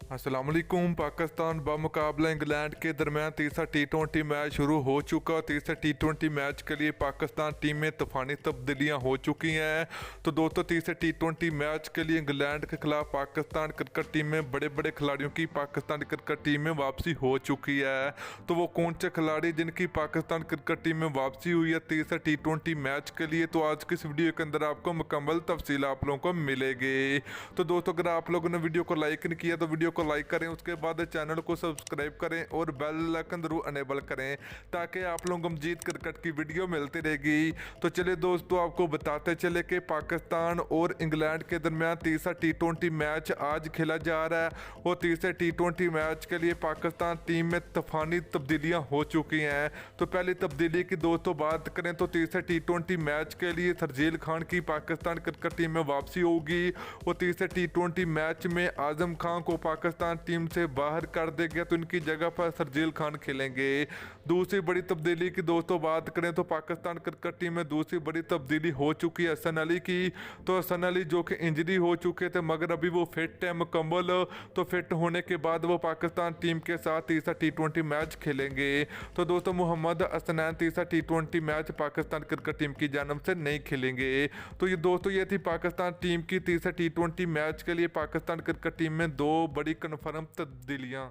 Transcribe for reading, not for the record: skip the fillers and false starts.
अस्सलामुअलैकुम। पाकिस्तान बमुकाबला इंग्लैंड के दरमियान तीसरा टी20 मैच शुरू हो चुका और तीसरे टी20 मैच के लिए पाकिस्तान टीम में तूफानी तब्दीलियां हो चुकी हैं। तो दोस्तों, तीसरे टी20 मैच के लिए इंग्लैंड के खिलाफ पाकिस्तान क्रिकेट टीम में बड़े बड़े खिलाड़ियों की पाकिस्तान क्रिकेट टीम में वापसी हो चुकी है। तो वो कौन से खिलाड़ी जिनकी पाकिस्तान क्रिकेट टीम में वापसी हुई है तीसरे टी20 मैच के लिए, तो आज की इस वीडियो के अंदर आपको मुकम्मल तफसील आप लोगों को मिलेगी। तो दोस्तों, अगर आप लोगों ने वीडियो को लाइक नहीं किया तो वीडियो को लाइक करें, उसके बाद चैनल को सब्सक्राइब करें और बेल आइकन जरूर अनेबल करें ताकि आप लोगों को मजीद क्रिकेट की वीडियो मिलती रहेगी। तो चलिए दोस्तों, आपको बताते चले कि पाकिस्तान और इंग्लैंड के दरमियान तीसरा टी20 मैच आज खेला जा रहा है और तीसरे टी20 मैच के लिए पाकिस्तान टीम में तूफानी तब्दीलियां हो चुकी हैं। तो पहली तब्दीली की दोस्तों बात करें तो तीसरे टी20 मैच के लिए शर्जील खान की पाकिस्तान क्रिकेट टीम में वापसी होगी और तीसरे टी20 मैच में आजम खान को पाकिस्तान टीम से बाहर कर दिया गया, तो इनकी जगह पर शर्जील खान खेलेंगे। दूसरी बड़ी तब्दीली की दोस्तों बात करें तो पाकिस्तान क्रिकेट टीम में दूसरी बड़ी तब्दीली हो चुकी है हसन अली की। तो हसन अली जो कि इंजरी हो चुके थे मगर अभी वो फिट है मुकम्मल, तो फिट होने के बाद वो पाकिस्तान टीम के साथ तीसरा टी20 मैच खेलेंगे। तो दोस्तों, मोहम्मद हसनैन तीसरा टी20 मैच पाकिस्तान क्रिकेट टीम की जानब से नहीं खेलेंगे। तो ये दोस्तों, ये थी पाकिस्तान टीम की तीसरा टी20 मैच के लिए पाकिस्तान क्रिकेट टीम में दो बड़ी कन्फर्म तब्दीलियां।